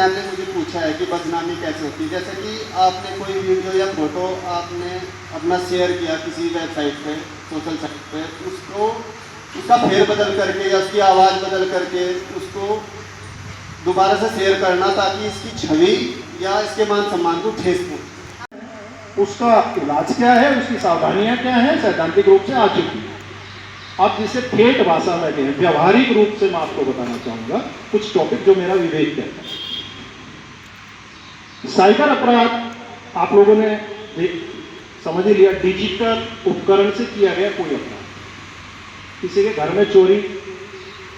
Ma'am ने मुझे पूछा है कि बदनामी कैसे होती है। जैसे कि आपने कोई वीडियो या फोटो आपने अपना शेयर किया किसी वेबसाइट पे, सोशल साइट पे, उसको उसका फेर बदल करके या उसकी आवाज़ बदल करके उसको दोबारा से शेयर करना, ताकि इसकी छवि या इसके मान सम्मान को ठेस पहुंचे। उसका इलाज क्या है, उसकी सावधानियां क्या है, सैद्धांतिक रूप से आ चुकी है। अब जिसे ठेठ भाषा में कहें, व्यवहारिक रूप से मैं आपको बताना चाहूंगा कुछ टॉपिक जो मेरा विवेक कहता है। साइबर अपराध आप लोगों ने समझ ही लिया, डिजिटल उपकरण से किया गया कोई अपराध। किसी के घर में चोरी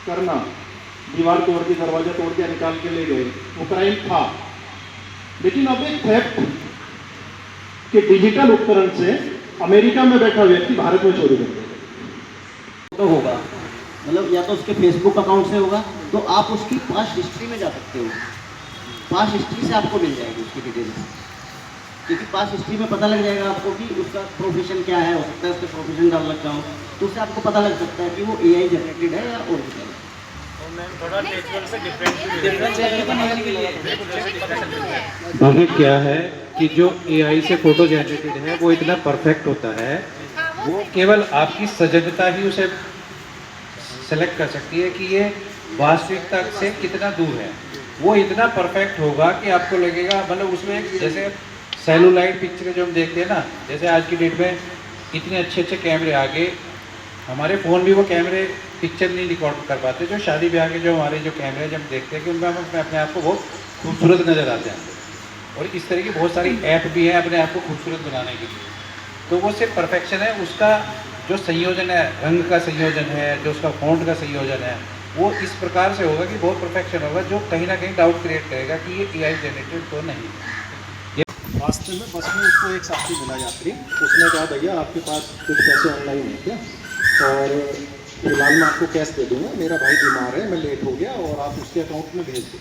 करना, दीवार तोड़ के, दरवाजा तोड़ के निकाल के ले गए, वो क्राइम था। लेकिन अब एक थेफ्ट के डिजिटल उपकरण से अमेरिका में बैठा व्यक्ति भारत में चोरी कर तो होगा, मतलब या तो उसके फेसबुक अकाउंट से होगा, तो आप उसकी पास्ट हिस्ट्री में जा सकते हो। पास्ट हिस्ट्री से आपको मिल जाएगी उसकी डिटेल्स, क्योंकि पास्ट हिस्ट्री में पता लग जाएगा आपको कि उसका प्रोफेशन क्या है। हो सकता है उसका प्रोफेशन डाल रखा हो, तो उससे आपको पता लग सकता है कि वो AI जनरेटेड है या ओरिजिनल है। देखिए क्या है कि जो AI से फोटो जनरेटेड है वो इतना परफेक्ट होता है, वो केवल आपकी सजगता ही उसे सेलेक्ट कर सकती है कि ये वास्तविकता से कितना दूर है। वो इतना परफेक्ट होगा कि आपको लगेगा, मतलब उसमें एक जैसे सेलुलाइट पिक्चर जो हम देखते हैं ना, जैसे आज की डेट में इतने अच्छे अच्छे कैमरे आ गए, हमारे फ़ोन भी वो कैमरे पिक्चर नहीं रिकॉर्ड कर पाते। जो शादी ब्याह के जो हमारे जो कैमरे जब देखते हैं कि उनमें हम अपने आप को बहुत खूबसूरत नज़र आते हैं, और इस तरह की बहुत सारी ऐप भी हैं अपने आप को खूबसूरत बनाने के लिए। तो वो सिर्फ परफेक्शन है, उसका जो संयोजन है, रंग का संयोजन है, जो उसका फॉन्ट का संयोजन है, वो इस प्रकार से होगा कि बहुत परफेक्शन होगा, जो कहीं ना कहीं डाउट क्रिएट करेगा कि ये AI जनरेटेड तो नहीं। रास्ते में बस में उसको एक साथी मिला यात्री, उसने कहा भैया आपके पास कुछ पैसे ऑनलाइन है क्या, और फिलहाल मैं आपको कैश दे दूंगा, मेरा भाई बीमार है, मैं लेट हो गया और आप उसके अकाउंट में भेज दो।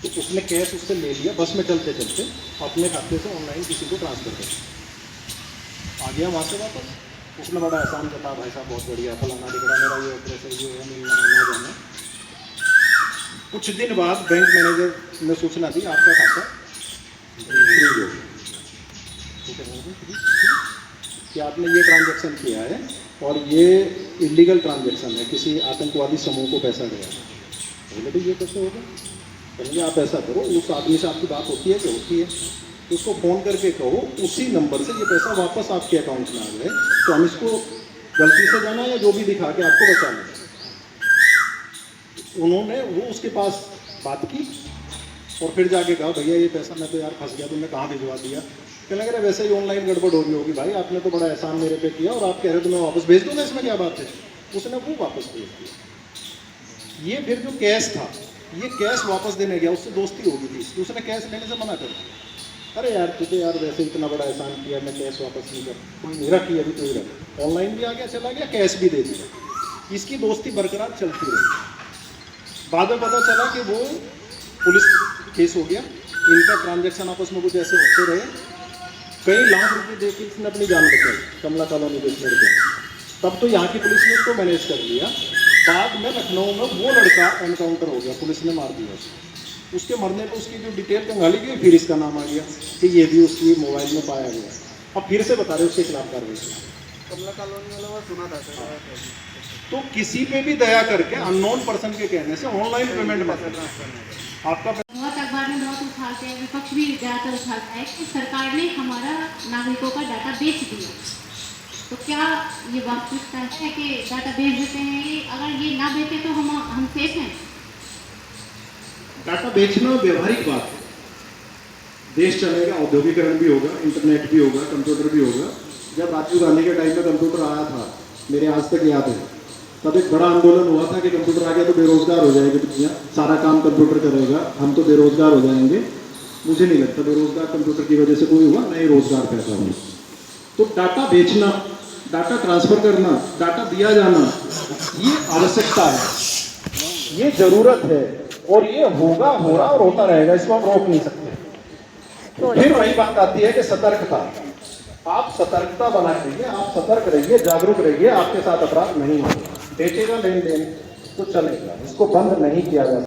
तो उसने कैश उससे ले लिया, बस में चलते चलते अपने खाते से ऑनलाइन किसी को ट्रांसफर कर आ गया वहाँ से वापस। उसने बड़ा एहसान जता, भाई साहब बहुत बढ़िया, फलाना दिखड़ा, मेरा ये एड्रेस है, ये है, मिलना ना जाना। कुछ दिन बाद बैंक मैनेजर ने सूचना दी आपका खाता फ्रीज हो गया। कि आपने ये ट्रांजैक्शन किया है और ये इलीगल ट्रांजैक्शन है, किसी आतंकवादी समूह को पैसा गया। बोले भाई ये कैसे होगा? कहेंगे आप ऐसा करो, उस आदमी से आपकी बात होती है कि होती है, उसको फ़ोन करके कहो उसी नंबर से ये पैसा वापस आपके अकाउंट में आ जाए, तो हम इसको गलती से जाना या जो भी दिखा के आपको बचा लें। उन्होंने वो उसके पास बात की और फिर जाके कहा भैया ये पैसा मैं तो यार फंस गया, तुमने कहाँ भिजवा दिया? कहने लगे वैसे ही ऑनलाइन गड़बड़ हो गई होगी भाई, आपने तो बड़ा एहसान मेरे पे किया और आप कह रहे हो तो मैं वापस भेज दूँगा, इसमें क्या बात है? उसने वो वापस भेज दिया। ये फिर जो कैश था, ये कैश वापस देने गया, उससे दोस्ती हो गई थी, उसने कैश लेने से मना कर दिया। अरे यार तुझे यार वैसे इतना बड़ा एहसान किया, मैं कैश वापस नहीं कर, कोई नहीं रखी अभी, कोई रख, ऑनलाइन भी आ गया, चला गया, कैश भी दे दिया। इसकी दोस्ती बरकरार चलती रही। बाद में पता चला कि वो पुलिस केस हो गया, इनका ट्रांजैक्शन आपस में कुछ ऐसे होते रहे, कई लाख रुपए दे के इसने अपनी जान बचाई कमला कॉलोनी के लड़के। तब तो यहाँ की पुलिस ने उसको मैनेज कर लिया। बाद में लखनऊ में वो लड़का एनकाउंटर हो गया, पुलिस ने मार दिया उसको। उसके मरने पर उसकी जो डिटेल कंगाली गई, फिर इसका नाम आ गया कि ये भी उसकी मोबाइल में पाया गया। अब फिर से बता रहे उसके खिलाफ कार्रवाई कमला कॉलोनी वाला सुना था। तो किसी पे भी दया करके अननोन पर्सन के कहने से ऑनलाइन पेमेंट मत करना। आपका बहुत अखबार में बहुत उठाते हैं, विपक्ष भी ज़्यादातर उठाता है कि सरकार ने हमारा नागरिकों का डाटा बेच दिया। तो क्या ये वास्तविकता है कि डाटा बेच देते हैं? ये अगर ये ना बेचे तो हम सेफ हैं? डाटा बेचना व्यवहारिक बात है, देश चलेगा, औद्योगिकरण भी होगा, इंटरनेट भी होगा, कंप्यूटर भी होगा। जब राजीव गांधी के टाइम में कंप्यूटर आया था, मेरे आज तक याद है, तब एक बड़ा आंदोलन हुआ था कि कंप्यूटर आ गया तो बेरोजगार हो जाएगी दुनिया, सारा काम कंप्यूटर करेगा, हम तो बेरोजगार हो जाएंगे। मुझे नहीं लगता बेरोजगार कंप्यूटर की वजह से कोई हुआ, नहीं रोजगार पैदा हुआ। तो डाटा बेचना, डाटा ट्रांसफर करना, डाटा दिया जाना, ये आवश्यकता है, ये जरूरत है, और ये होगा, हो रहा और होता रहेगा, इसको हम रोक नहीं सकते। तो फिर वही बात आती है कि सतर्कता। आप सतर्कता बनाए रहिए, आप सतर्क रहिए, जागरूक रहिए, आपके साथ अपराध नहीं होगा। बेचेगा लेन देन तो चलेगा, इसको बंद नहीं किया जा सकता।